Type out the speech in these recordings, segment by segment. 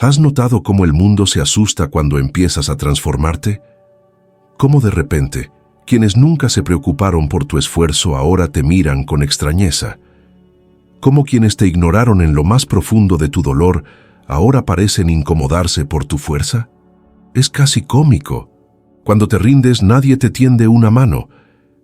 ¿Has notado cómo el mundo se asusta cuando empiezas a transformarte? Cómo de repente, quienes nunca se preocuparon por tu esfuerzo ahora te miran con extrañeza. Cómo quienes te ignoraron en lo más profundo de tu dolor ahora parecen incomodarse por tu fuerza. Es casi cómico. Cuando te rindes nadie te tiende una mano,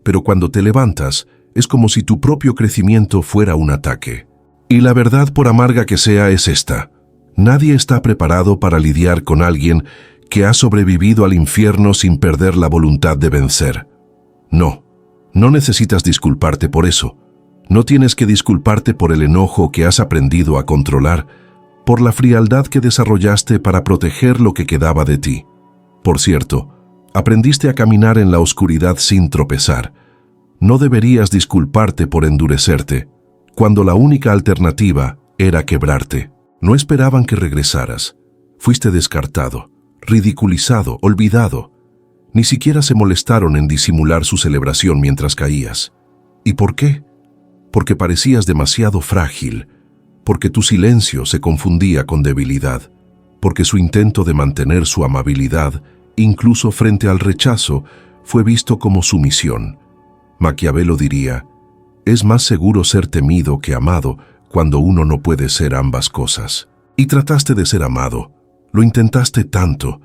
pero cuando te levantas es como si tu propio crecimiento fuera un ataque. Y la verdad, por amarga que sea, es esta. Nadie está preparado para lidiar con alguien que ha sobrevivido al infierno sin perder la voluntad de vencer. No necesitas disculparte por eso. No tienes que disculparte por el enojo que has aprendido a controlar, por la frialdad que desarrollaste para proteger lo que quedaba de ti. Por cierto, aprendiste a caminar en la oscuridad sin tropezar. No deberías disculparte por endurecerte, cuando la única alternativa era quebrarte. No esperaban que regresaras. Fuiste descartado, ridiculizado, olvidado. Ni siquiera se molestaron en disimular su celebración mientras caías. ¿Y por qué? Porque parecías demasiado frágil, porque tu silencio se confundía con debilidad, porque su intento de mantener su amabilidad, incluso frente al rechazo, fue visto como sumisión. Maquiavelo diría, es más seguro ser temido que amado cuando uno no puede ser ambas cosas. Y trataste de ser amado, lo intentaste tanto.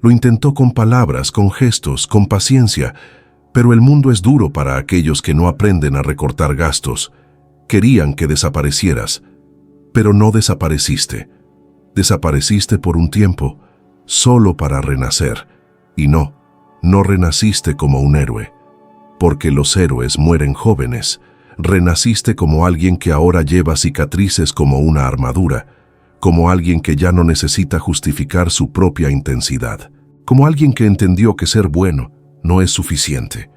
Lo intentó con palabras, con gestos, con paciencia, pero el mundo es duro para aquellos que no aprenden a recortar gastos. Querían que desaparecieras, pero no desapareciste. Desapareciste por un tiempo, solo para renacer. Y no renaciste como un héroe, porque los héroes mueren jóvenes. Renaciste como alguien que ahora lleva cicatrices como una armadura, como alguien que ya no necesita justificar su propia intensidad, como alguien que entendió que ser bueno no es suficiente.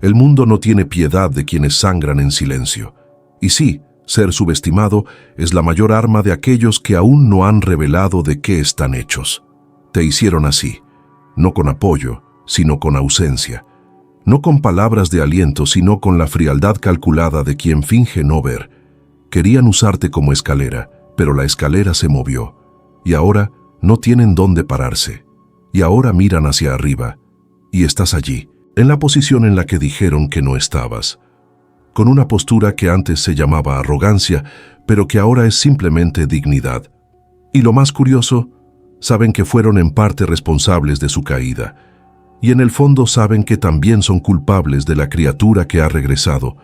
El mundo no tiene piedad de quienes sangran en silencio. Y sí, ser subestimado es la mayor arma de aquellos que aún no han revelado de qué están hechos. Te hicieron así, no con apoyo, sino con ausencia. No con palabras de aliento, sino con la frialdad calculada de quien finge no ver. Querían usarte como escalera, pero la escalera se movió. Y ahora no tienen dónde pararse. Y ahora miran hacia arriba. Y estás allí, en la posición en la que dijeron que no estabas. Con una postura que antes se llamaba arrogancia, pero que ahora es simplemente dignidad. Y lo más curioso, saben que fueron en parte responsables de su caída. Y en el fondo saben que también son culpables de la criatura que ha regresado,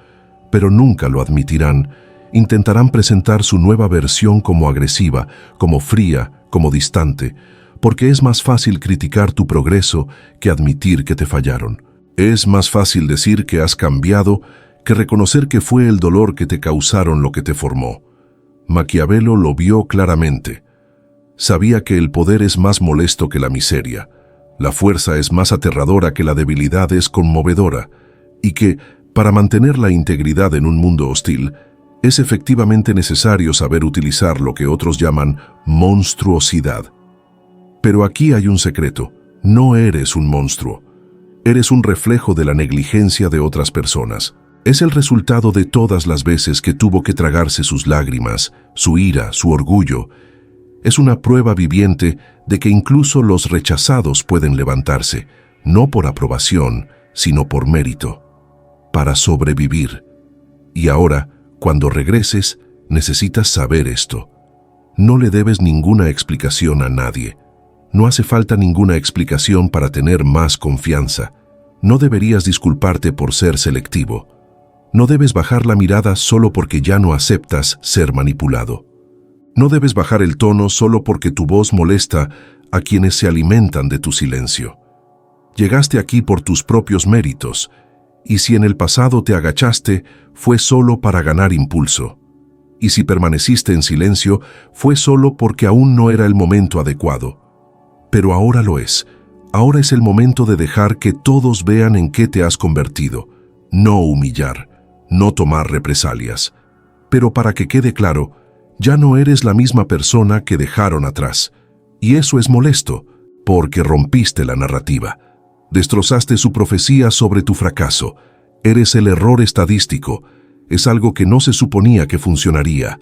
pero nunca lo admitirán. Intentarán presentar su nueva versión como agresiva, como fría, como distante, porque es más fácil criticar tu progreso que admitir que te fallaron. Es más fácil decir que has cambiado que reconocer que fue el dolor que te causaron lo que te formó. Maquiavelo lo vio claramente. Sabía que el poder es más molesto que la miseria. La fuerza es más aterradora que la debilidad es conmovedora, y que, para mantener la integridad en un mundo hostil, es efectivamente necesario saber utilizar lo que otros llaman monstruosidad. Pero aquí hay un secreto: no eres un monstruo. Eres un reflejo de la negligencia de otras personas. Es el resultado de todas las veces que tuvo que tragarse sus lágrimas, su ira, su orgullo. Es una prueba viviente de que incluso los rechazados pueden levantarse, no por aprobación, sino por mérito, para sobrevivir. Y ahora, cuando regreses, necesitas saber esto. No le debes ninguna explicación a nadie. No hace falta ninguna explicación para tener más confianza. No deberías disculparte por ser selectivo. No debes bajar la mirada solo porque ya no aceptas ser manipulado. No debes bajar el tono solo porque tu voz molesta a quienes se alimentan de tu silencio. Llegaste aquí por tus propios méritos, y si en el pasado te agachaste, fue solo para ganar impulso. Y si permaneciste en silencio, fue solo porque aún no era el momento adecuado. Pero ahora lo es. Ahora es el momento de dejar que todos vean en qué te has convertido. No humillar, no tomar represalias. Pero para que quede claro, ya no eres la misma persona que dejaron atrás. Y eso es molesto, porque rompiste la narrativa. Destrozaste su profecía sobre tu fracaso. Eres el error estadístico. Es algo que no se suponía que funcionaría.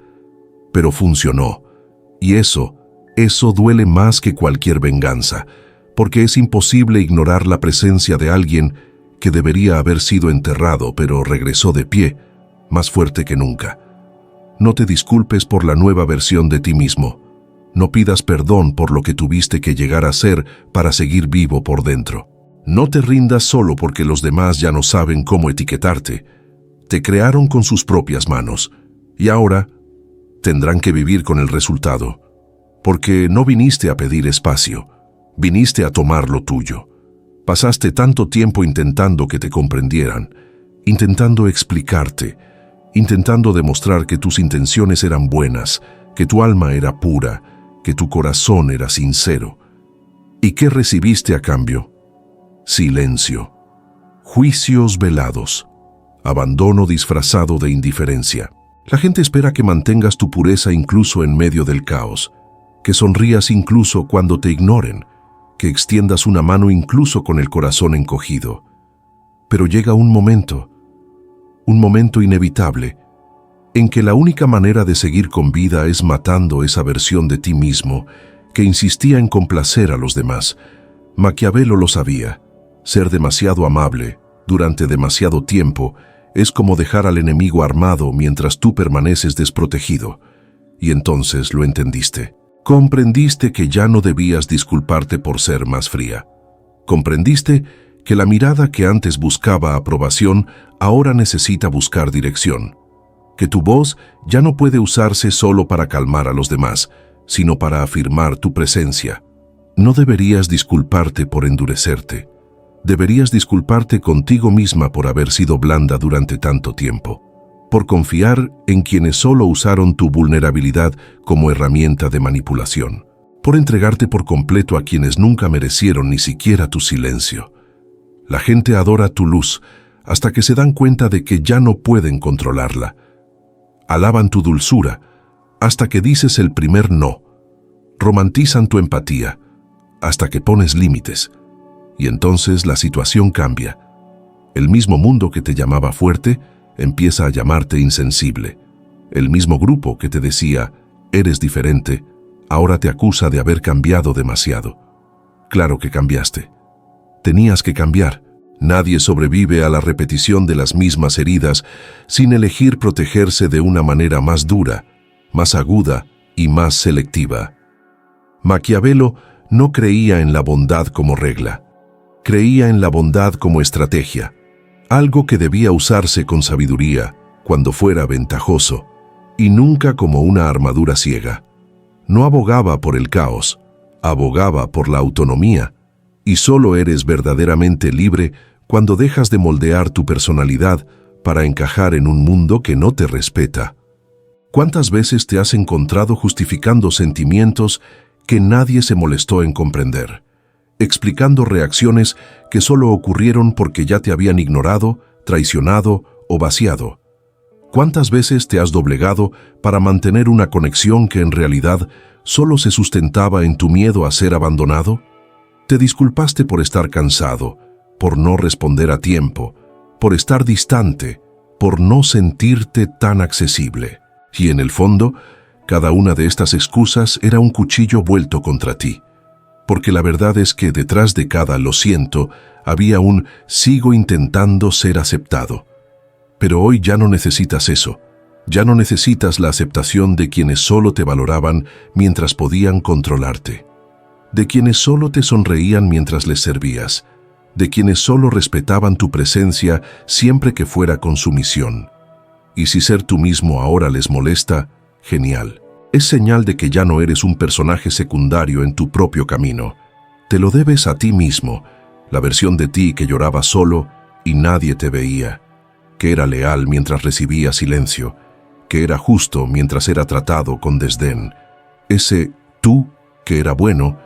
Pero funcionó. Y eso Eso duele más que cualquier venganza, porque es imposible ignorar la presencia de alguien que debería haber sido enterrado, pero regresó de pie, más fuerte que nunca. No te disculpes por la nueva versión de ti mismo. No pidas perdón por lo que tuviste que llegar a ser para seguir vivo por dentro. No te rindas solo porque los demás ya no saben cómo etiquetarte. Te crearon con sus propias manos y ahora tendrán que vivir con el resultado, porque no viniste a pedir espacio, viniste a tomar lo tuyo. Pasaste tanto tiempo intentando que te comprendieran, intentando explicarte, intentando demostrar que tus intenciones eran buenas, que tu alma era pura, que tu corazón era sincero. ¿Y qué recibiste a cambio? Silencio, juicios velados, abandono disfrazado de indiferencia. La gente espera que mantengas tu pureza incluso en medio del caos, que sonrías incluso cuando te ignoren, que extiendas una mano incluso con el corazón encogido. Pero llega un momento inevitable, en que la única manera de seguir con vida es matando esa versión de ti mismo que insistía en complacer a los demás. Maquiavelo lo sabía. Ser demasiado amable durante demasiado tiempo es como dejar al enemigo armado mientras tú permaneces desprotegido. Y entonces lo entendiste. Comprendiste que ya no debías disculparte por ser más fría. Comprendiste que la mirada que antes buscaba aprobación ahora necesita buscar dirección. Que tu voz ya no puede usarse solo para calmar a los demás, sino para afirmar tu presencia. No deberías disculparte por endurecerte. Deberías disculparte contigo misma por haber sido blanda durante tanto tiempo, por confiar en quienes solo usaron tu vulnerabilidad como herramienta de manipulación, por entregarte por completo a quienes nunca merecieron ni siquiera tu silencio. La gente adora tu luz hasta que se dan cuenta de que ya no pueden controlarla. Alaban tu dulzura hasta que dices el primer no. Romantizan tu empatía hasta que pones límites. Y entonces la situación cambia. El mismo mundo que te llamaba fuerte empieza a llamarte insensible. El mismo grupo que te decía, eres diferente, ahora te acusa de haber cambiado demasiado. Claro que cambiaste. Tenías que cambiar. Nadie sobrevive a la repetición de las mismas heridas sin elegir protegerse de una manera más dura, más aguda y más selectiva. Maquiavelo no creía en la bondad como regla. Creía en la bondad como estrategia, algo que debía usarse con sabiduría cuando fuera ventajoso, y nunca como una armadura ciega. No abogaba por el caos, abogaba por la autonomía, y solo eres verdaderamente libre cuando dejas de moldear tu personalidad para encajar en un mundo que no te respeta. ¿Cuántas veces te has encontrado justificando sentimientos que nadie se molestó en comprender? Explicando reacciones que solo ocurrieron porque ya te habían ignorado, traicionado o vaciado. ¿Cuántas veces te has doblegado para mantener una conexión que en realidad solo se sustentaba en tu miedo a ser abandonado? Te disculpaste por estar cansado, por no responder a tiempo, por estar distante, por no sentirte tan accesible. Y en el fondo, cada una de estas excusas era un cuchillo vuelto contra ti. Porque la verdad es que detrás de cada lo siento, había un sigo intentando ser aceptado. Pero hoy ya no necesitas eso. Ya no necesitas la aceptación de quienes solo te valoraban mientras podían controlarte. De quienes solo te sonreían mientras les servías. De quienes solo respetaban tu presencia siempre que fuera con sumisión. Y si ser tú mismo ahora les molesta, genial. Es señal de que ya no eres un personaje secundario en tu propio camino. Te lo debes a ti mismo, la versión de ti que lloraba solo y nadie te veía, que era leal mientras recibía silencio, que era justo mientras era tratado con desdén. Ese tú que era bueno,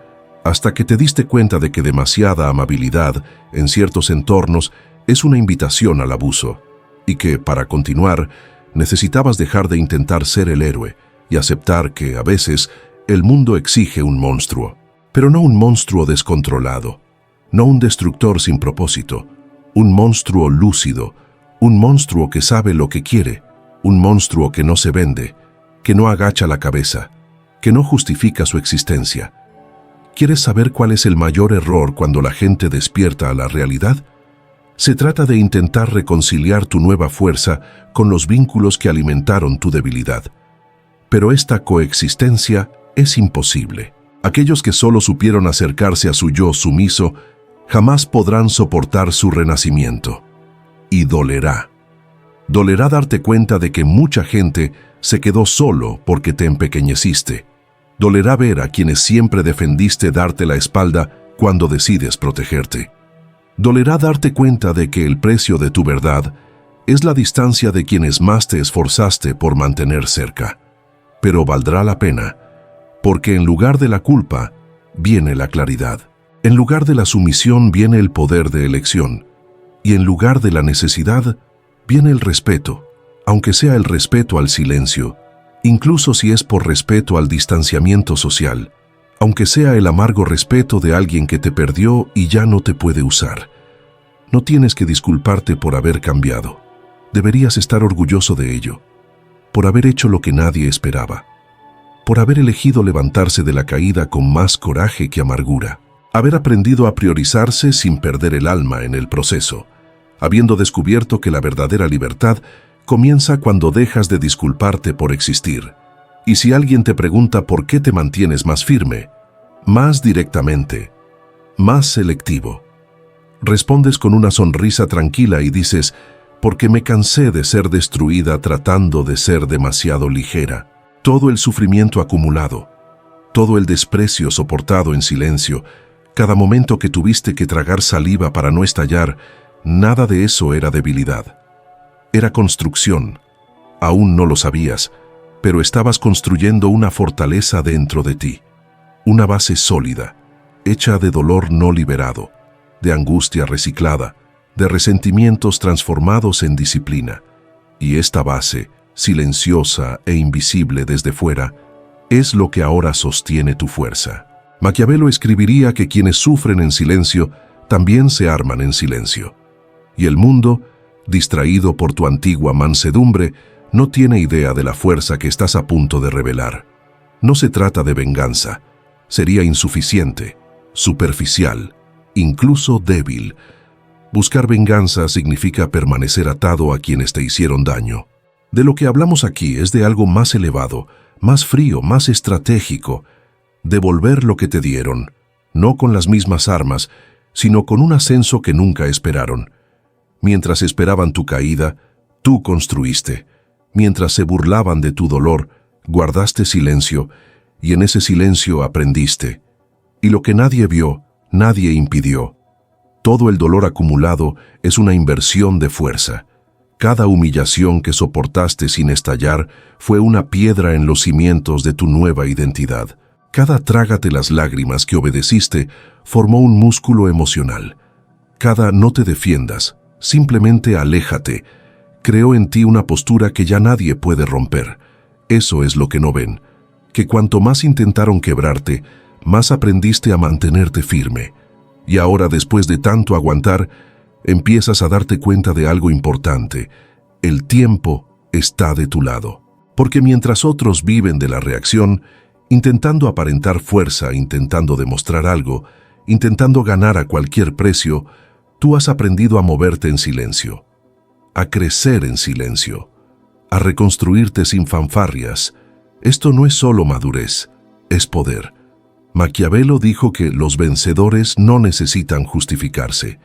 hasta que te diste cuenta de que demasiada amabilidad en ciertos entornos es una invitación al abuso, y que, para continuar, necesitabas dejar de intentar ser el héroe, y aceptar que, a veces, el mundo exige un monstruo, pero no un monstruo descontrolado, no un destructor sin propósito, un monstruo lúcido, un monstruo que sabe lo que quiere, un monstruo que no se vende, que no agacha la cabeza, que no justifica su existencia. ¿Quieres saber cuál es el mayor error cuando la gente despierta a la realidad? Se trata de intentar reconciliar tu nueva fuerza con los vínculos que alimentaron tu debilidad. Pero esta coexistencia es imposible. Aquellos que solo supieron acercarse a su yo sumiso jamás podrán soportar su renacimiento. Y dolerá. Dolerá darte cuenta de que mucha gente se quedó solo porque te empequeñeciste. Dolerá ver a quienes siempre defendiste darte la espalda cuando decides protegerte. Dolerá darte cuenta de que el precio de tu verdad es la distancia de quienes más te esforzaste por mantener cerca. Pero valdrá la pena, porque en lugar de la culpa viene la claridad. En lugar de la sumisión viene el poder de elección. Y en lugar de la necesidad viene el respeto, aunque sea el respeto al silencio, incluso si es por respeto al distanciamiento social, aunque sea el amargo respeto de alguien que te perdió y ya no te puede usar. No tienes que disculparte por haber cambiado. Deberías estar orgulloso de ello, por haber hecho lo que nadie esperaba, por haber elegido levantarse de la caída con más coraje que amargura, haber aprendido a priorizarse sin perder el alma en el proceso, habiendo descubierto que la verdadera libertad comienza cuando dejas de disculparte por existir. Y si alguien te pregunta por qué te mantienes más firme, más directamente, más selectivo, respondes con una sonrisa tranquila y dices, porque me cansé de ser destruida tratando de ser demasiado ligera. Todo el sufrimiento acumulado, todo el desprecio soportado en silencio, cada momento que tuviste que tragar saliva para no estallar, nada de eso era debilidad. Era construcción. Aún no lo sabías, pero estabas construyendo una fortaleza dentro de ti. Una base sólida, hecha de dolor no liberado, de angustia reciclada, de resentimientos transformados en disciplina. Y esta base, silenciosa e invisible desde fuera, es lo que ahora sostiene tu fuerza. Maquiavelo escribiría que quienes sufren en silencio también se arman en silencio. Y el mundo, distraído por tu antigua mansedumbre, no tiene idea de la fuerza que estás a punto de revelar. No se trata de venganza. Sería insuficiente, superficial, incluso débil. Buscar venganza significa permanecer atado a quienes te hicieron daño. De lo que hablamos aquí es de algo más elevado, más frío, más estratégico. Devolver lo que te dieron, no con las mismas armas, sino con un ascenso que nunca esperaron. Mientras esperaban tu caída, tú construiste. Mientras se burlaban de tu dolor, guardaste silencio, y en ese silencio aprendiste. Y lo que nadie vio, nadie impidió. Todo el dolor acumulado es una inversión de fuerza. Cada humillación que soportaste sin estallar fue una piedra en los cimientos de tu nueva identidad. Cada trágate las lágrimas que obedeciste formó un músculo emocional. Cada no te defiendas, simplemente aléjate, creó en ti una postura que ya nadie puede romper. Eso es lo que no ven, que cuanto más intentaron quebrarte, más aprendiste a mantenerte firme. Y ahora, después de tanto aguantar, empiezas a darte cuenta de algo importante. El tiempo está de tu lado. Porque mientras otros viven de la reacción, intentando aparentar fuerza, intentando demostrar algo, intentando ganar a cualquier precio, tú has aprendido a moverte en silencio, a crecer en silencio, a reconstruirte sin fanfarrias. Esto no es solo madurez, es poder. Maquiavelo dijo que los vencedores no necesitan justificarse.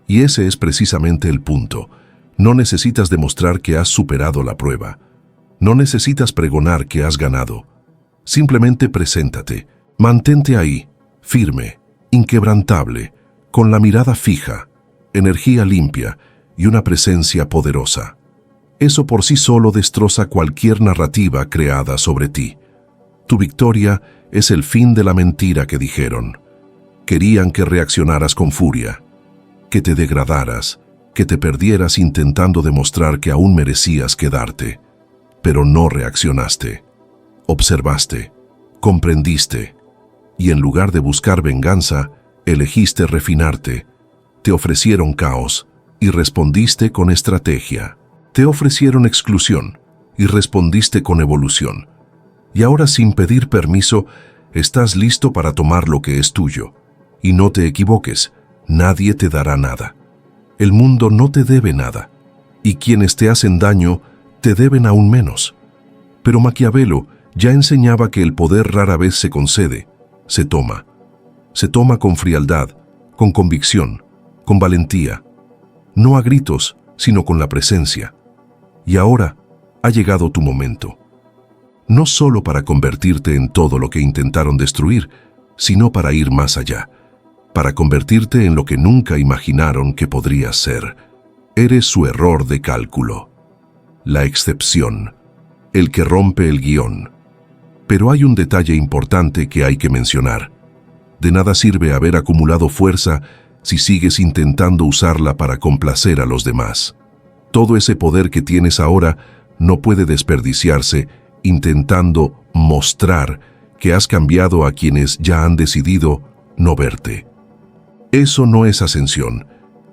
Y ese es precisamente el punto. No necesitas demostrar que has superado la prueba. No necesitas pregonar que has ganado. Simplemente preséntate, mantente ahí, firme, inquebrantable, con la mirada fija, energía limpia y una presencia poderosa. Eso por sí solo destroza cualquier narrativa creada sobre ti. Tu victoria es el fin de la mentira que dijeron. Querían que reaccionaras con furia, que te degradaras, que te perdieras intentando demostrar que aún merecías quedarte. Pero no reaccionaste. Observaste, comprendiste, y en lugar de buscar venganza, elegiste refinarte. Te ofrecieron caos y respondiste con estrategia. Te ofrecieron exclusión y respondiste con evolución. Y ahora, sin pedir permiso, estás listo para tomar lo que es tuyo. Y no te equivoques, nadie te dará nada. El mundo no te debe nada, y quienes te hacen daño te deben aún menos. Pero Maquiavelo ya enseñaba que el poder rara vez se concede, se toma. Se toma con frialdad, con convicción, con valentía. No a gritos, sino con la presencia. Y ahora ha llegado tu momento. No solo para convertirte en todo lo que intentaron destruir, sino para ir más allá, para convertirte en lo que nunca imaginaron que podrías ser. Eres su error de cálculo, la excepción, el que rompe el guión. Pero hay un detalle importante que hay que mencionar. De nada sirve haber acumulado fuerza si sigues intentando usarla para complacer a los demás. Todo ese poder que tienes ahora no puede desperdiciarse intentando mostrar que has cambiado a quienes ya han decidido no verte. Eso no es ascensión,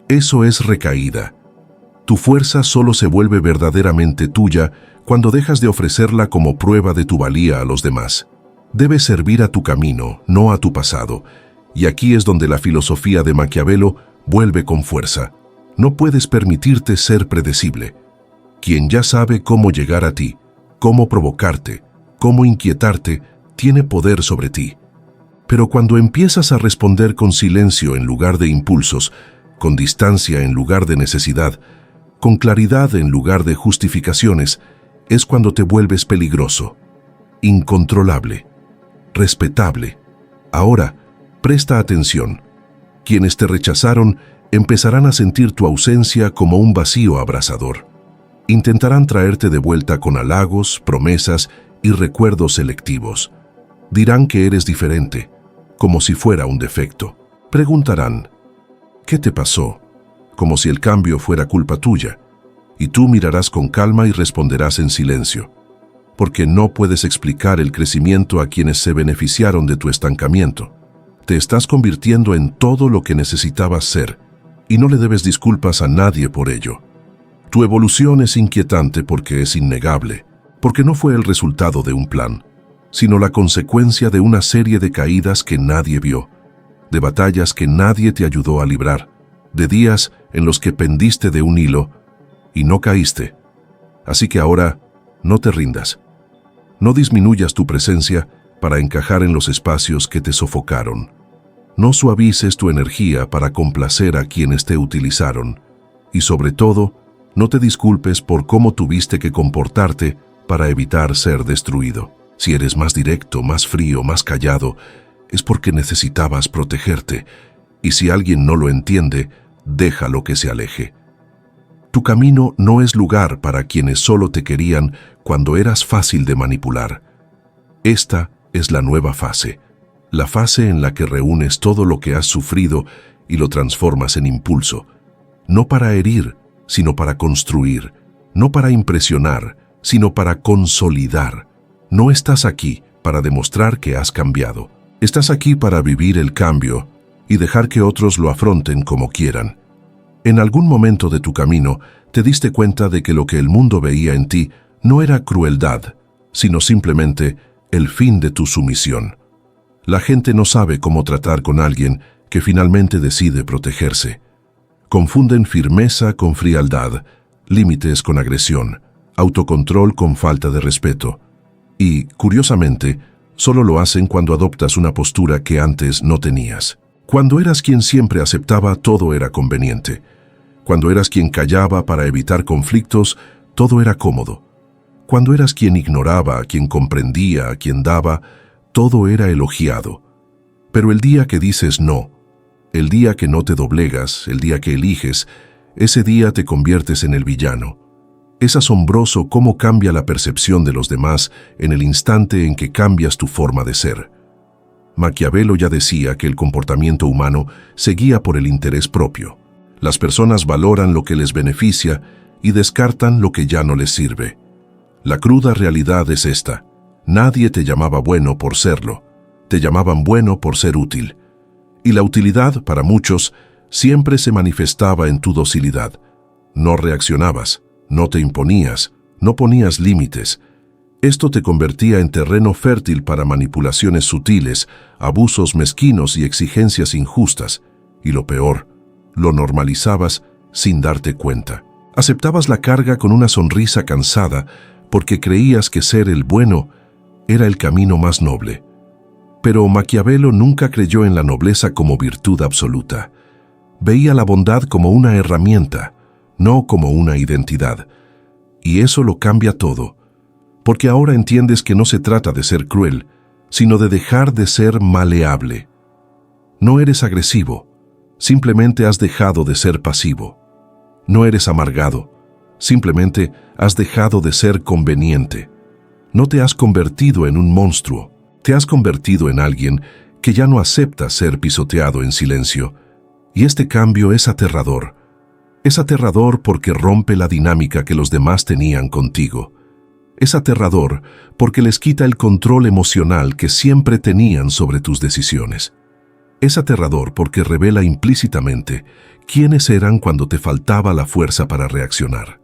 eso es recaída. Tu fuerza solo se vuelve verdaderamente tuya cuando dejas de ofrecerla como prueba de tu valía a los demás. Debes servir a tu camino, no a tu pasado. Y aquí es donde la filosofía de Maquiavelo vuelve con fuerza. No puedes permitirte ser predecible. Quien ya sabe cómo llegar a ti, cómo provocarte, cómo inquietarte, tiene poder sobre ti. Pero cuando empiezas a responder con silencio en lugar de impulsos, con distancia en lugar de necesidad, con claridad en lugar de justificaciones, es cuando te vuelves peligroso, incontrolable, respetable. Ahora, presta atención. Quienes te rechazaron empezarán a sentir tu ausencia como un vacío abrasador. Intentarán traerte de vuelta con halagos, promesas y recuerdos selectivos. Dirán que eres diferente, como si fuera un defecto. Preguntarán, ¿qué te pasó? Como si el cambio fuera culpa tuya. Y tú mirarás con calma y responderás en silencio, porque no puedes explicar el crecimiento a quienes se beneficiaron de tu estancamiento. Te estás convirtiendo en todo lo que necesitabas ser, y no le debes disculpas a nadie por ello. Tu evolución es inquietante porque es innegable, porque no fue el resultado de un plan, sino la consecuencia de una serie de caídas que nadie vio, de batallas que nadie te ayudó a librar, de días en los que pendiste de un hilo y no caíste. Así que ahora, no te rindas. No disminuyas tu presencia para encajar en los espacios que te sofocaron. No suavices tu energía para complacer a quienes te utilizaron. Y sobre todo, no te disculpes por cómo tuviste que comportarte para evitar ser destruido. Si eres más directo, más frío, más callado, es porque necesitabas protegerte. Y si alguien no lo entiende, déjalo que se aleje. Tu camino no es lugar para quienes solo te querían cuando eras fácil de manipular. Esta es la nueva fase, la fase en la que reúnes todo lo que has sufrido y lo transformas en impulso, no para herir, sino para construir, no para impresionar, sino para consolidar. No estás aquí para demostrar que has cambiado. Estás aquí para vivir el cambio y dejar que otros lo afronten como quieran. En algún momento de tu camino, te diste cuenta de que lo que el mundo veía en ti no era crueldad, sino simplemente el fin de tu sumisión. La gente no sabe cómo tratar con alguien que finalmente decide protegerse. Confunden firmeza con frialdad, límites con agresión, autocontrol con falta de respeto. Y, curiosamente, solo lo hacen cuando adoptas una postura que antes no tenías. Cuando eras quien siempre aceptaba, todo era conveniente. Cuando eras quien callaba para evitar conflictos, todo era cómodo. Cuando eras quien ignoraba, quien comprendía, quien daba, todo era elogiado. Pero el día que dices no, el día que no te doblegas, el día que eliges, ese día te conviertes en el villano. Es asombroso cómo cambia la percepción de los demás en el instante en que cambias tu forma de ser. Maquiavelo ya decía que el comportamiento humano se guía por el interés propio. Las personas valoran lo que les beneficia y descartan lo que ya no les sirve. La cruda realidad es esta: nadie te llamaba bueno por serlo, te llamaban bueno por ser útil. Y la utilidad, para muchos, siempre se manifestaba en tu docilidad. No reaccionabas, no te imponías, no ponías límites. Esto te convertía en terreno fértil para manipulaciones sutiles, abusos mezquinos y exigencias injustas. Y lo peor, lo normalizabas sin darte cuenta. Aceptabas la carga con una sonrisa cansada porque creías que ser el bueno era el camino más noble. Pero Maquiavelo nunca creyó en la nobleza como virtud absoluta. Veía la bondad como una herramienta, no como una identidad. Y eso lo cambia todo, porque ahora entiendes que no se trata de ser cruel, sino de dejar de ser maleable. No eres agresivo, simplemente has dejado de ser pasivo. No eres amargado, simplemente has dejado de ser conveniente. No te has convertido en un monstruo, te has convertido en alguien que ya no acepta ser pisoteado en silencio. Y este cambio es aterrador. Es aterrador porque rompe la dinámica que los demás tenían contigo. Es aterrador porque les quita el control emocional que siempre tenían sobre tus decisiones. Es aterrador porque revela implícitamente quiénes eran cuando te faltaba la fuerza para reaccionar.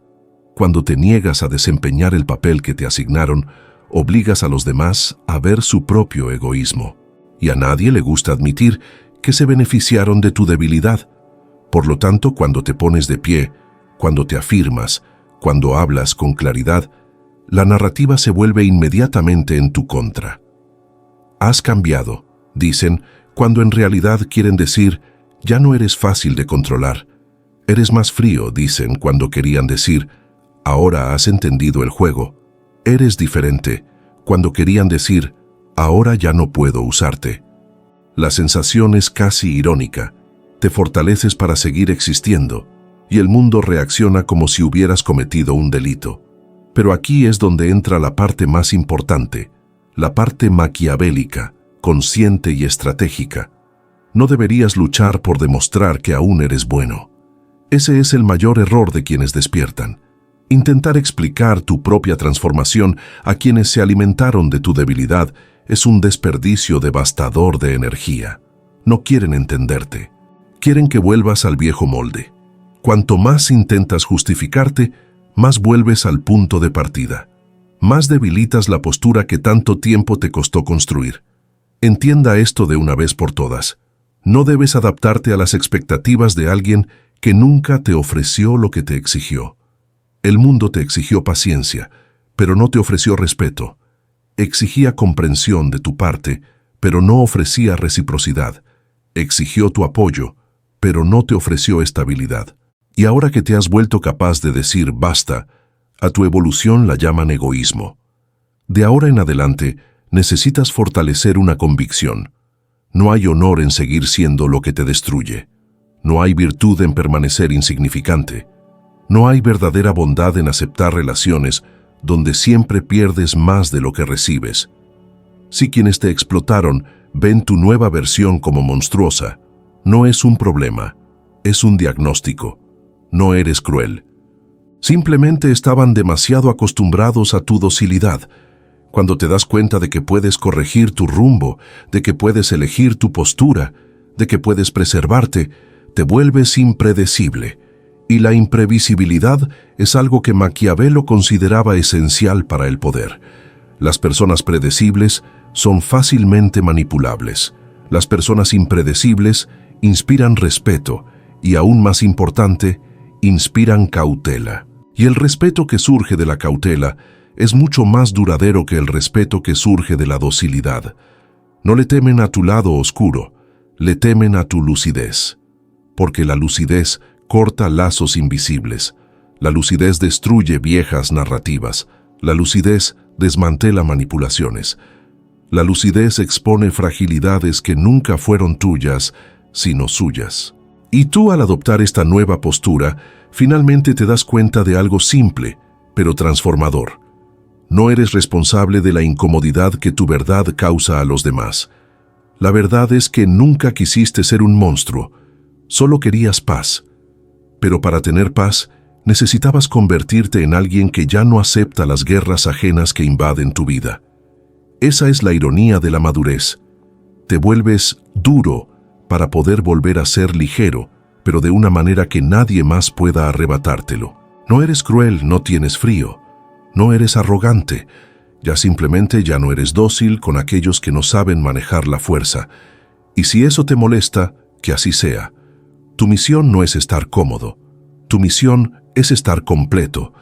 Cuando te niegas a desempeñar el papel que te asignaron, obligas a los demás a ver su propio egoísmo. Y a nadie le gusta admitir que se beneficiaron de tu debilidad. Por lo tanto, cuando te pones de pie, cuando te afirmas, cuando hablas con claridad, la narrativa se vuelve inmediatamente en tu contra. Has cambiado, dicen, cuando en realidad quieren decir, ya no eres fácil de controlar. Eres más frío, dicen, cuando querían decir, ahora has entendido el juego. Eres diferente, cuando querían decir, ahora ya no puedo usarte. La sensación es casi irónica. Te fortaleces para seguir existiendo, y el mundo reacciona como si hubieras cometido un delito. Pero aquí es donde entra la parte más importante, la parte maquiavélica, consciente y estratégica. No deberías luchar por demostrar que aún eres bueno. Ese es el mayor error de quienes despiertan. Intentar explicar tu propia transformación a quienes se alimentaron de tu debilidad es un desperdicio devastador de energía. No quieren entenderte. Quieren que vuelvas al viejo molde. Cuanto más intentas justificarte, más vuelves al punto de partida. Más debilitas la postura que tanto tiempo te costó construir. Entienda esto de una vez por todas. No debes adaptarte a las expectativas de alguien que nunca te ofreció lo que te exigió. El mundo te exigió paciencia, pero no te ofreció respeto. Exigía comprensión de tu parte, pero no ofrecía reciprocidad. Exigió tu apoyo, pero no te ofreció estabilidad. Y ahora que te has vuelto capaz de decir basta, a tu evolución la llaman egoísmo. De ahora en adelante, necesitas fortalecer una convicción. No hay honor en seguir siendo lo que te destruye. No hay virtud en permanecer insignificante. No hay verdadera bondad en aceptar relaciones donde siempre pierdes más de lo que recibes. Si quienes te explotaron ven tu nueva versión como monstruosa, no es un problema, es un diagnóstico. No eres cruel. Simplemente estaban demasiado acostumbrados a tu docilidad. Cuando te das cuenta de que puedes corregir tu rumbo, de que puedes elegir tu postura, de que puedes preservarte, te vuelves impredecible. Y la imprevisibilidad es algo que Maquiavelo consideraba esencial para el poder. Las personas predecibles son fácilmente manipulables. Las personas impredecibles inspiran respeto y, aún más importante, inspiran cautela. Y el respeto que surge de la cautela es mucho más duradero que el respeto que surge de la docilidad. No le temen a tu lado oscuro, le temen a tu lucidez. Porque la lucidez corta lazos invisibles. La lucidez destruye viejas narrativas. La lucidez desmantela manipulaciones. La lucidez expone fragilidades que nunca fueron tuyas, sino suyas. Y tú, al adoptar esta nueva postura, finalmente te das cuenta de algo simple, pero transformador. No eres responsable de la incomodidad que tu verdad causa a los demás. La verdad es que nunca quisiste ser un monstruo, solo querías paz. Pero para tener paz, necesitabas convertirte en alguien que ya no acepta las guerras ajenas que invaden tu vida. Esa es la ironía de la madurez. Te vuelves duro para poder volver a ser ligero, pero de una manera que nadie más pueda arrebatártelo. No eres cruel, no tienes frío. No eres arrogante. Ya simplemente ya no eres dócil con aquellos que no saben manejar la fuerza. Y si eso te molesta, que así sea. Tu misión no es estar cómodo. Tu misión es estar completo.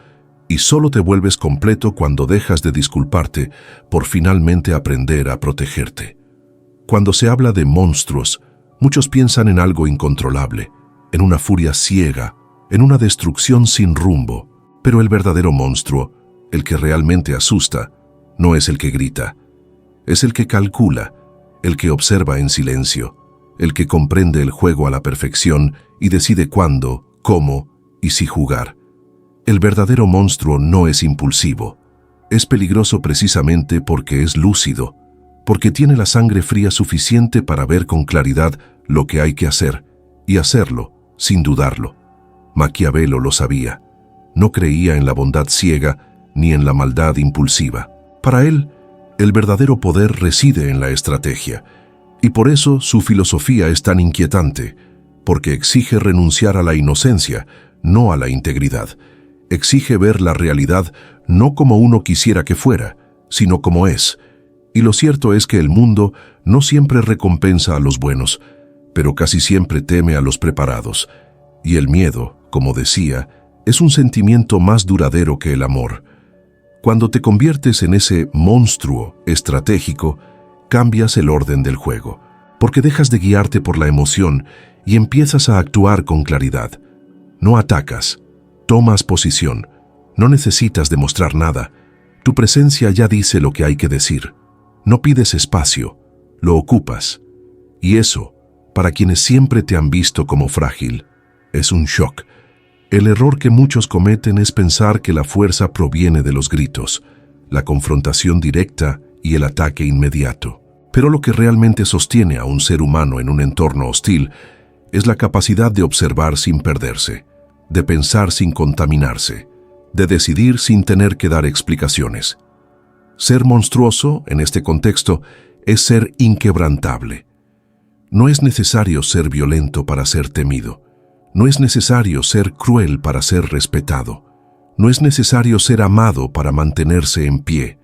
Y solo te vuelves completo cuando dejas de disculparte por finalmente aprender a protegerte. Cuando se habla de monstruos, muchos piensan en algo incontrolable, en una furia ciega, en una destrucción sin rumbo. Pero el verdadero monstruo, el que realmente asusta, no es el que grita. Es el que calcula, el que observa en silencio, el que comprende el juego a la perfección y decide cuándo, cómo y si jugar. El verdadero monstruo no es impulsivo. Es peligroso precisamente porque es lúcido, porque tiene la sangre fría suficiente para ver con claridad lo que hay que hacer y hacerlo sin dudarlo. Maquiavelo lo sabía. No creía en la bondad ciega ni en la maldad impulsiva. Para él, el verdadero poder reside en la estrategia, y por eso su filosofía es tan inquietante, porque exige renunciar a la inocencia, no a la integridad. Exige ver la realidad no como uno quisiera que fuera, sino como es. Y lo cierto es que el mundo no siempre recompensa a los buenos, pero casi siempre teme a los preparados. Y el miedo, como decía, es un sentimiento más duradero que el amor. Cuando te conviertes en ese monstruo estratégico, cambias el orden del juego, porque dejas de guiarte por la emoción y empiezas a actuar con claridad. No atacas, tomas posición, no necesitas demostrar nada. Tu presencia ya dice lo que hay que decir. No pides espacio, lo ocupas. Y eso, para quienes siempre te han visto como frágil, es un shock. El error que muchos cometen es pensar que la fuerza proviene de los gritos, la confrontación directa y el ataque inmediato. Pero lo que realmente sostiene a un ser humano en un entorno hostil es la capacidad de observar sin perderse, de pensar sin contaminarse, de decidir sin tener que dar explicaciones. Ser monstruoso, en este contexto, es ser inquebrantable. No es necesario ser violento para ser temido. No es necesario ser cruel para ser respetado. No es necesario ser amado para mantenerse en pie.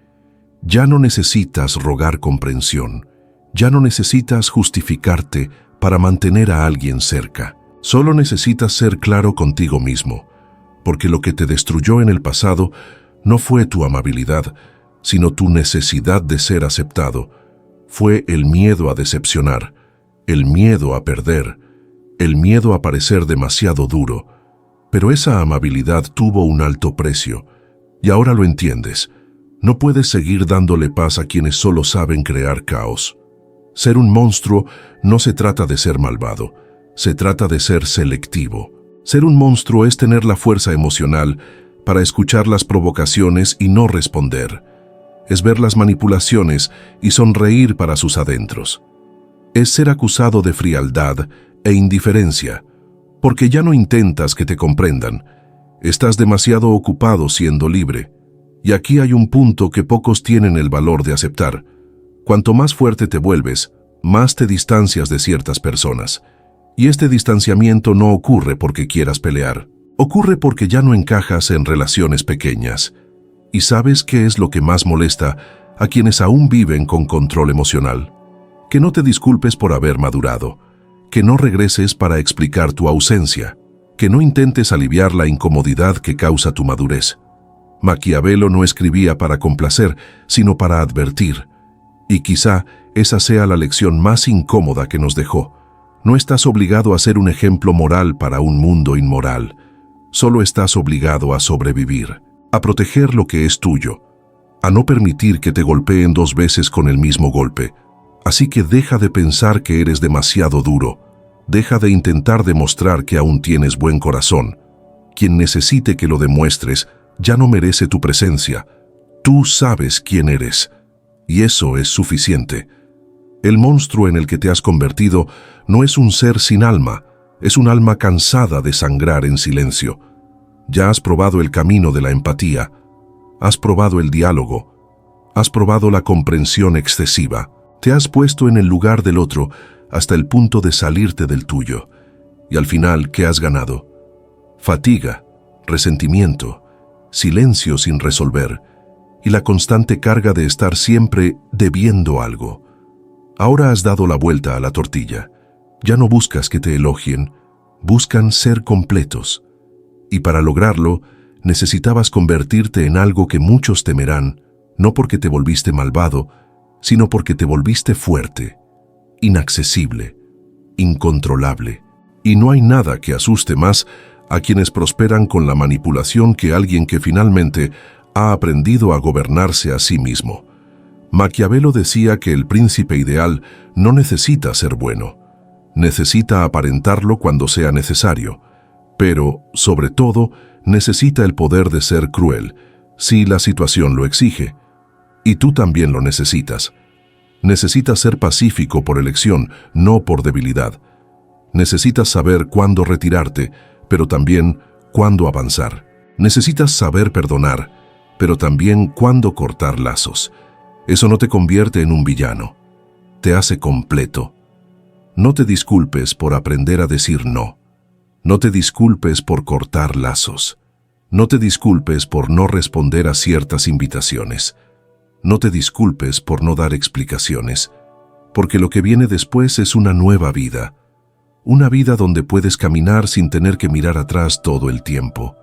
Ya no necesitas rogar comprensión. Ya no necesitas justificarte para mantener a alguien cerca. Solo necesitas ser claro contigo mismo, porque lo que te destruyó en el pasado no fue tu amabilidad, sino tu necesidad de ser aceptado. Fue el miedo a decepcionar, el miedo a perder, el miedo a parecer demasiado duro. Pero esa amabilidad tuvo un alto precio, y ahora lo entiendes. No puedes seguir dándole paz a quienes solo saben crear caos. Ser un monstruo no se trata de ser malvado, se trata de ser selectivo. Ser un monstruo es tener la fuerza emocional para escuchar las provocaciones y no responder. Es ver las manipulaciones y sonreír para sus adentros. Es ser acusado de frialdad e indiferencia, porque ya no intentas que te comprendan. Estás demasiado ocupado siendo libre. Y aquí hay un punto que pocos tienen el valor de aceptar. Cuanto más fuerte te vuelves, más te distancias de ciertas personas. Y este distanciamiento no ocurre porque quieras pelear. Ocurre porque ya no encajas en relaciones pequeñas. ¿Y sabes qué es lo que más molesta a quienes aún viven con control emocional? Que no te disculpes por haber madurado, que no regreses para explicar tu ausencia, que no intentes aliviar la incomodidad que causa tu madurez. Maquiavelo no escribía para complacer, sino para advertir. Y quizá esa sea la lección más incómoda que nos dejó. No estás obligado a ser un ejemplo moral para un mundo inmoral. Solo estás obligado a sobrevivir, a proteger lo que es tuyo, a no permitir que te golpeen 2 veces con el mismo golpe. Así que deja de pensar que eres demasiado duro. Deja de intentar demostrar que aún tienes buen corazón. Quien necesite que lo demuestres ya no merece tu presencia. Tú sabes quién eres, y eso es suficiente. El monstruo en el que te has convertido no es un ser sin alma, es un alma cansada de sangrar en silencio. Ya has probado el camino de la empatía, has probado el diálogo, has probado la comprensión excesiva. Te has puesto en el lugar del otro hasta el punto de salirte del tuyo. Y al final, ¿qué has ganado? Fatiga, resentimiento, silencio sin resolver. y la constante carga de estar siempre debiendo algo. Ahora has dado la vuelta a la tortilla. Ya no buscas que te elogien, buscan ser completos. Y para lograrlo, necesitabas convertirte en algo que muchos temerán, no porque te volviste malvado, sino porque te volviste fuerte, inaccesible, incontrolable. Y no hay nada que asuste más a quienes prosperan con la manipulación que alguien que finalmente ha aprendido a gobernarse a sí mismo. Maquiavelo decía que el príncipe ideal no necesita ser bueno, necesita aparentarlo cuando sea necesario, pero, sobre todo, necesita el poder de ser cruel, si la situación lo exige. Y tú también lo necesitas. Necesitas ser pacífico por elección, no por debilidad. Necesitas saber cuándo retirarte, pero también cuándo avanzar. Necesitas saber perdonar, pero también cuándo cortar lazos. Eso no te convierte en un villano, te hace completo. No te disculpes por aprender a decir no. No te disculpes por cortar lazos. No te disculpes por no responder a ciertas invitaciones. No te disculpes por no dar explicaciones, porque lo que viene después es una nueva vida. Una vida donde puedes caminar sin tener que mirar atrás todo el tiempo.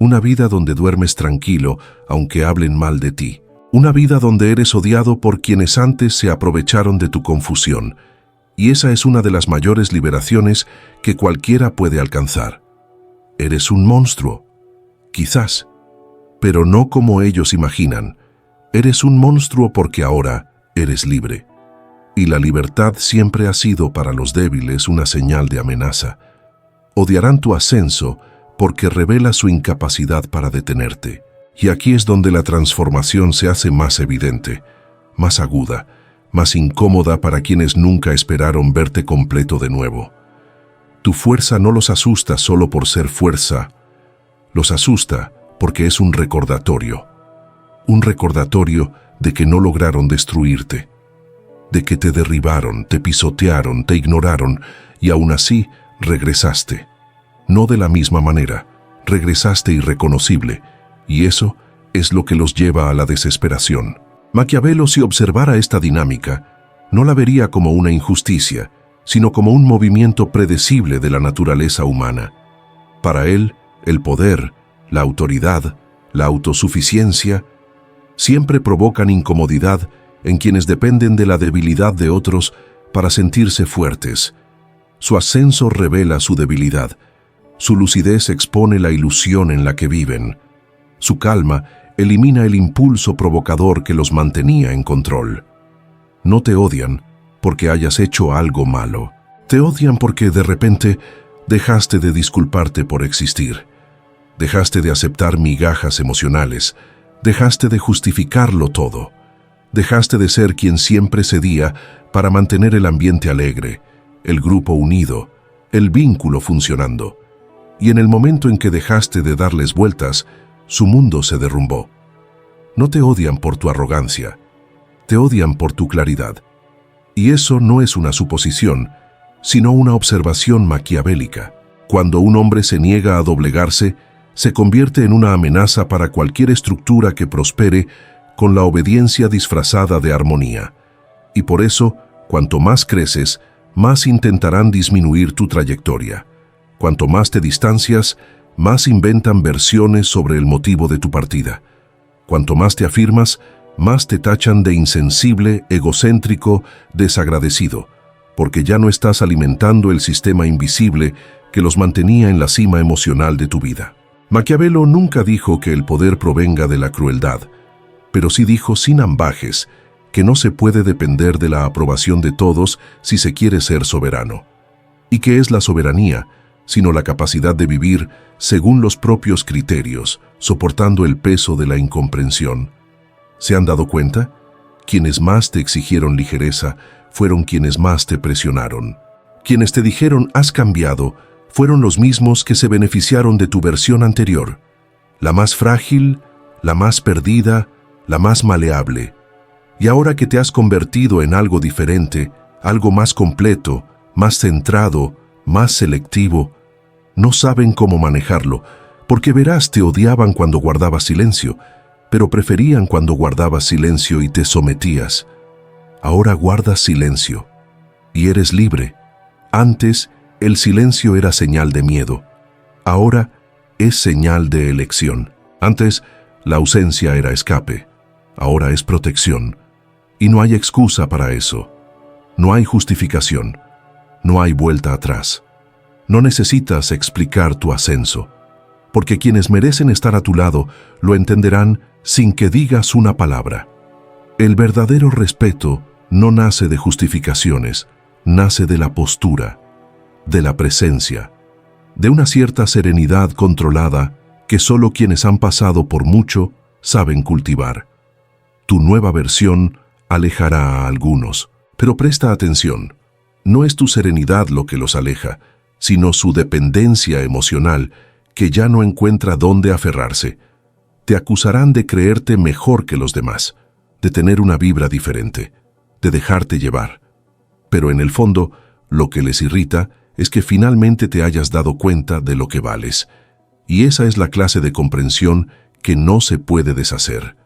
Una vida donde duermes tranquilo, aunque hablen mal de ti. Una vida donde eres odiado por quienes antes se aprovecharon de tu confusión. Y esa es una de las mayores liberaciones que cualquiera puede alcanzar. Eres un monstruo, quizás, pero no como ellos imaginan. Eres un monstruo porque ahora eres libre. Y la libertad siempre ha sido para los débiles una señal de amenaza. Odiarán tu ascenso porque revela su incapacidad para detenerte. Y aquí es donde la transformación se hace más evidente, más aguda, más incómoda para quienes nunca esperaron verte completo de nuevo. Tu fuerza no los asusta solo por ser fuerza, los asusta porque es un recordatorio de que no lograron destruirte, de que te derribaron, te pisotearon, te ignoraron y aún así regresaste. No de la misma manera, regresaste irreconocible, y eso es lo que los lleva a la desesperación. Maquiavelo, si observara esta dinámica, no la vería como una injusticia, sino como un movimiento predecible de la naturaleza humana. Para él, el poder, la autoridad, la autosuficiencia, siempre provocan incomodidad en quienes dependen de la debilidad de otros para sentirse fuertes. Su ascenso revela su debilidad, su lucidez expone la ilusión en la que viven, su calma elimina el impulso provocador que los mantenía en control. No te odian porque hayas hecho algo malo. Te odian porque de repente dejaste de disculparte por existir. Dejaste de aceptar migajas emocionales. Dejaste de justificarlo todo. Dejaste de ser quien siempre cedía para mantener el ambiente alegre, el grupo unido, el vínculo funcionando. Y en el momento en que dejaste de darles vueltas, su mundo se derrumbó. No te odian por tu arrogancia, te odian por tu claridad. Y eso no es una suposición, sino una observación maquiavélica. Cuando un hombre se niega a doblegarse, se convierte en una amenaza para cualquier estructura que prospere con la obediencia disfrazada de armonía. Y por eso, cuanto más creces, más intentarán disminuir tu trayectoria. Cuanto más te distancias, más inventan versiones sobre el motivo de tu partida. Cuanto más te afirmas, más te tachan de insensible, egocéntrico, desagradecido, porque ya no estás alimentando el sistema invisible que los mantenía en la cima emocional de tu vida. Maquiavelo nunca dijo que el poder provenga de la crueldad, pero sí dijo sin ambajes que no se puede depender de la aprobación de todos si se quiere ser soberano. ¿Y qué es la soberanía? Sino la capacidad de vivir según los propios criterios, soportando el peso de la incomprensión. ¿Se han dado cuenta? Quienes más te exigieron ligereza fueron quienes más te presionaron. Quienes te dijeron has cambiado fueron los mismos que se beneficiaron de tu versión anterior, la más frágil, la más perdida, la más maleable. Y ahora que te has convertido en algo diferente, algo más completo, más centrado, más selectivo, no saben cómo manejarlo, porque verás te odiaban cuando guardabas silencio, pero preferían cuando guardabas silencio y te sometías. Ahora guardas silencio y eres libre. Antes, el silencio era señal de miedo. Ahora es señal de elección. Antes, la ausencia era escape. Ahora es protección. Y no hay excusa para eso. No hay justificación. No hay vuelta atrás. No necesitas explicar tu ascenso, porque quienes merecen estar a tu lado lo entenderán sin que digas una palabra. El verdadero respeto no nace de justificaciones, nace de la postura, de la presencia, de una cierta serenidad controlada que solo quienes han pasado por mucho saben cultivar. Tu nueva versión alejará a algunos, pero presta atención. No es tu serenidad lo que los aleja, sino su dependencia emocional que ya no encuentra dónde aferrarse. Te acusarán de creerte mejor que los demás, de tener una vibra diferente, de dejarte llevar. Pero en el fondo, lo que les irrita es que finalmente te hayas dado cuenta de lo que vales. Y esa es la clase de comprensión que no se puede deshacer.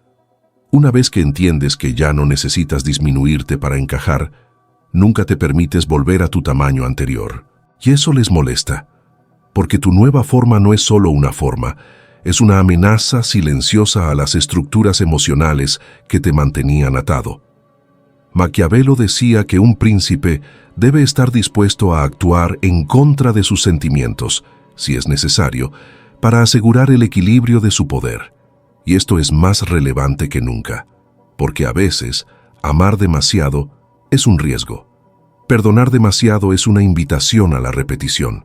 Una vez que entiendes que ya no necesitas disminuirte para encajar, nunca te permites volver a tu tamaño anterior. Y eso les molesta, porque tu nueva forma no es solo una forma, es una amenaza silenciosa a las estructuras emocionales que te mantenían atado. Maquiavelo decía que un príncipe debe estar dispuesto a actuar en contra de sus sentimientos, si es necesario, para asegurar el equilibrio de su poder. Y esto es más relevante que nunca, porque a veces, amar demasiado es un riesgo. Perdonar demasiado es una invitación a la repetición.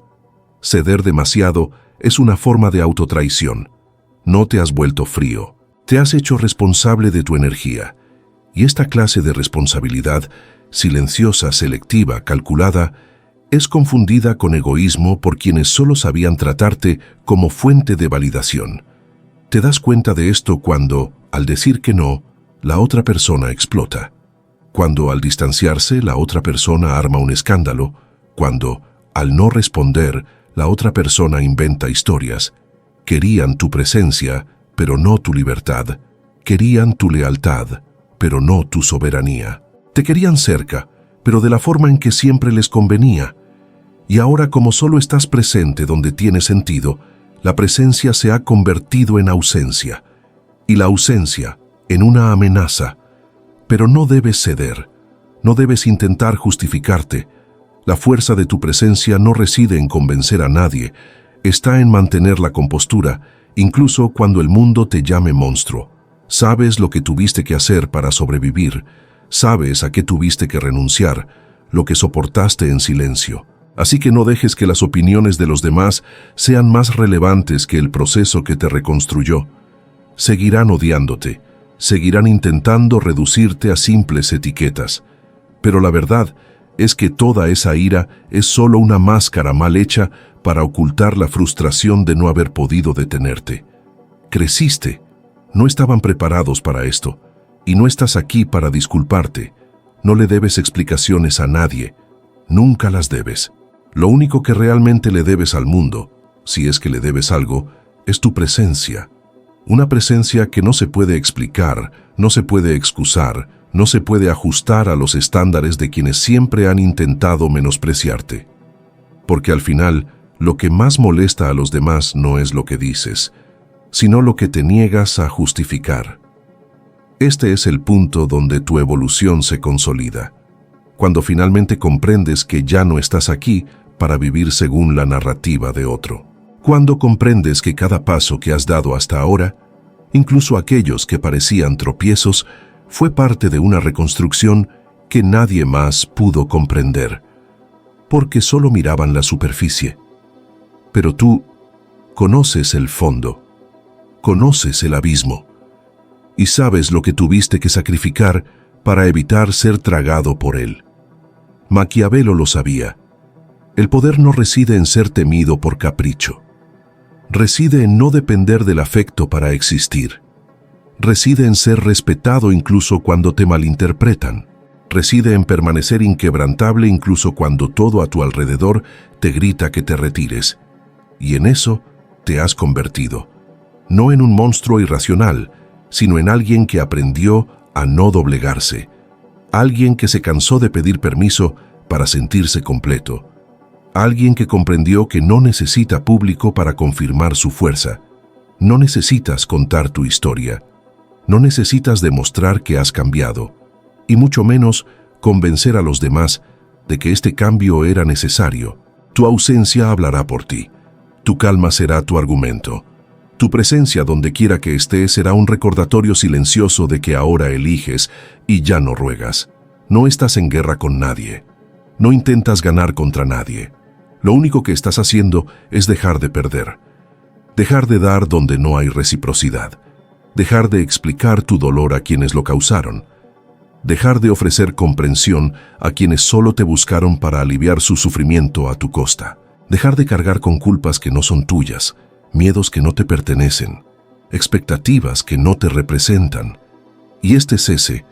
Ceder demasiado es una forma de autotraición. No te has vuelto frío, te has hecho responsable de tu energía. Y esta clase de responsabilidad, silenciosa, selectiva, calculada, es confundida con egoísmo por quienes solo sabían tratarte como fuente de validación. Te das cuenta de esto cuando, al decir que no, la otra persona explota. Cuando, al distanciarse, la otra persona arma un escándalo. Cuando, al no responder, la otra persona inventa historias. Querían tu presencia, pero no tu libertad. Querían tu lealtad, pero no tu soberanía. Te querían cerca, pero de la forma en que siempre les convenía. Y ahora, como solo estás presente donde tiene sentido, la presencia se ha convertido en ausencia, y la ausencia en una amenaza. Pero no debes ceder, no debes intentar justificarte. La fuerza de tu presencia no reside en convencer a nadie, está en mantener la compostura, incluso cuando el mundo te llame monstruo. Sabes lo que tuviste que hacer para sobrevivir, sabes a qué tuviste que renunciar, lo que soportaste en silencio. Así que no dejes que las opiniones de los demás sean más relevantes que el proceso que te reconstruyó. Seguirán odiándote, seguirán intentando reducirte a simples etiquetas. Pero la verdad es que toda esa ira es solo una máscara mal hecha para ocultar la frustración de no haber podido detenerte. Creciste, no estaban preparados para esto, y no estás aquí para disculparte. No le debes explicaciones a nadie, nunca las debes. Lo único que realmente le debes al mundo, si es que le debes algo, es tu presencia. Una presencia que no se puede explicar, no se puede excusar, no se puede ajustar a los estándares de quienes siempre han intentado menospreciarte. Porque al final, lo que más molesta a los demás no es lo que dices, sino lo que te niegas a justificar. Este es el punto donde tu evolución se consolida. Cuando finalmente comprendes que ya no estás aquí para vivir según la narrativa de otro. Cuando comprendes que cada paso que has dado hasta ahora, incluso aquellos que parecían tropiezos, fue parte de una reconstrucción que nadie más pudo comprender, porque solo miraban la superficie. Pero tú conoces el fondo, conoces el abismo, y sabes lo que tuviste que sacrificar para evitar ser tragado por él. Maquiavelo lo sabía. El poder no reside en ser temido por capricho. Reside en no depender del afecto para existir. Reside en ser respetado incluso cuando te malinterpretan. Reside en permanecer inquebrantable incluso cuando todo a tu alrededor te grita que te retires. Y en eso te has convertido. No en un monstruo irracional, sino en alguien que aprendió a no doblegarse, alguien que se cansó de pedir permiso para sentirse completo, alguien que comprendió que no necesita público para confirmar su fuerza. No necesitas contar tu historia, no necesitas demostrar que has cambiado, y mucho menos convencer a los demás de que este cambio era necesario. Tu ausencia hablará por ti, tu calma será tu argumento. Tu presencia donde quiera que estés será un recordatorio silencioso de que ahora eliges y ya no ruegas. No estás en guerra con nadie. No intentas ganar contra nadie. Lo único que estás haciendo es dejar de perder. Dejar de dar donde no hay reciprocidad. Dejar de explicar tu dolor a quienes lo causaron. Dejar de ofrecer comprensión a quienes solo te buscaron para aliviar su sufrimiento a tu costa. Dejar de cargar con culpas que no son tuyas, miedos que no te pertenecen, expectativas que no te representan. Y este cese,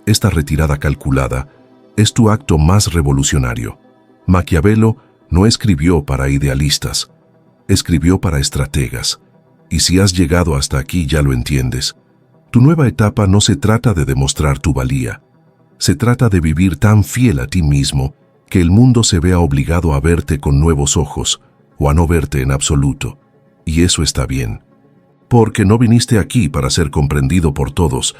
esta retirada calculada, es tu acto más revolucionario. Maquiavelo no escribió para idealistas, escribió para estrategas. Y si has llegado hasta aquí ya lo entiendes. Tu nueva etapa no se trata de demostrar tu valía. Se trata de vivir tan fiel a ti mismo que el mundo se vea obligado a verte con nuevos ojos o a no verte en absoluto. Y eso está bien. Porque no viniste aquí para ser comprendido por todos.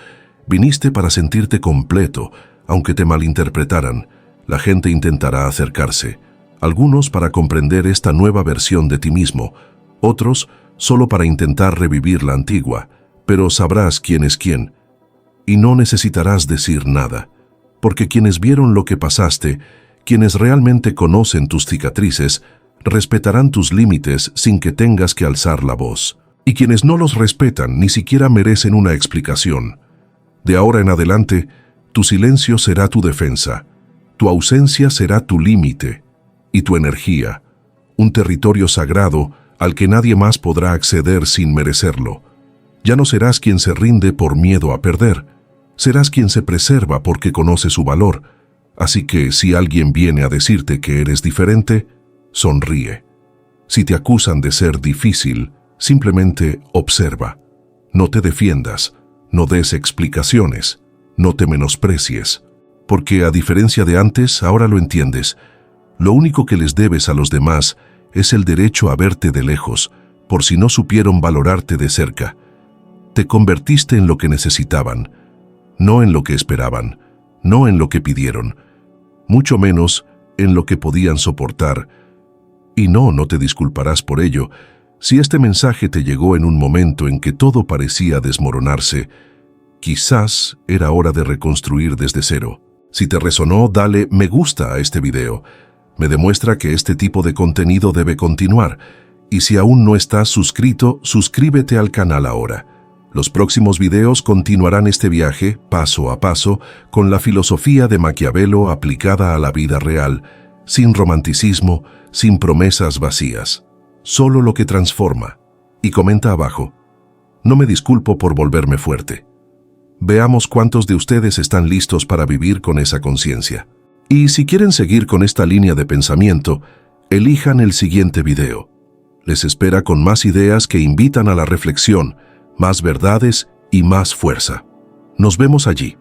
Viniste para sentirte completo, aunque te malinterpretaran. La gente intentará acercarse. Algunos para comprender esta nueva versión de ti mismo. Otros solo para intentar revivir la antigua. Pero sabrás quién es quién. Y no necesitarás decir nada. Porque quienes vieron lo que pasaste, quienes realmente conocen tus cicatrices, respetarán tus límites sin que tengas que alzar la voz. Y quienes no los respetan ni siquiera merecen una explicación. De ahora en adelante, tu silencio será tu defensa, tu ausencia será tu límite, y tu energía, un territorio sagrado al que nadie más podrá acceder sin merecerlo. Ya no serás quien se rinde por miedo a perder, serás quien se preserva porque conoce su valor. Así que si alguien viene a decirte que eres diferente, sonríe. Si te acusan de ser difícil, simplemente observa. No te defiendas, no des explicaciones, no te menosprecies, porque a diferencia de antes, ahora lo entiendes. Lo único que les debes a los demás es el derecho a verte de lejos, por si no supieron valorarte de cerca. Te convertiste en lo que necesitaban, no en lo que esperaban, no en lo que pidieron, mucho menos en lo que podían soportar. Y no te disculparás por ello. Si este mensaje te llegó en un momento en que todo parecía desmoronarse, quizás era hora de reconstruir desde cero. Si te resonó, dale me gusta a este video. Me demuestra que este tipo de contenido debe continuar. Y si aún no estás suscrito, suscríbete al canal ahora. Los próximos videos continuarán este viaje, paso a paso, con la filosofía de Maquiavelo aplicada a la vida real, sin romanticismo, sin promesas vacías. Solo lo que transforma. Y comenta abajo: no me disculpo por volverme fuerte. Veamos cuántos de ustedes están listos para vivir con esa conciencia. Y si quieren seguir con esta línea de pensamiento, elijan el siguiente video. Les espera con más ideas que invitan a la reflexión, más verdades y más fuerza. Nos vemos allí.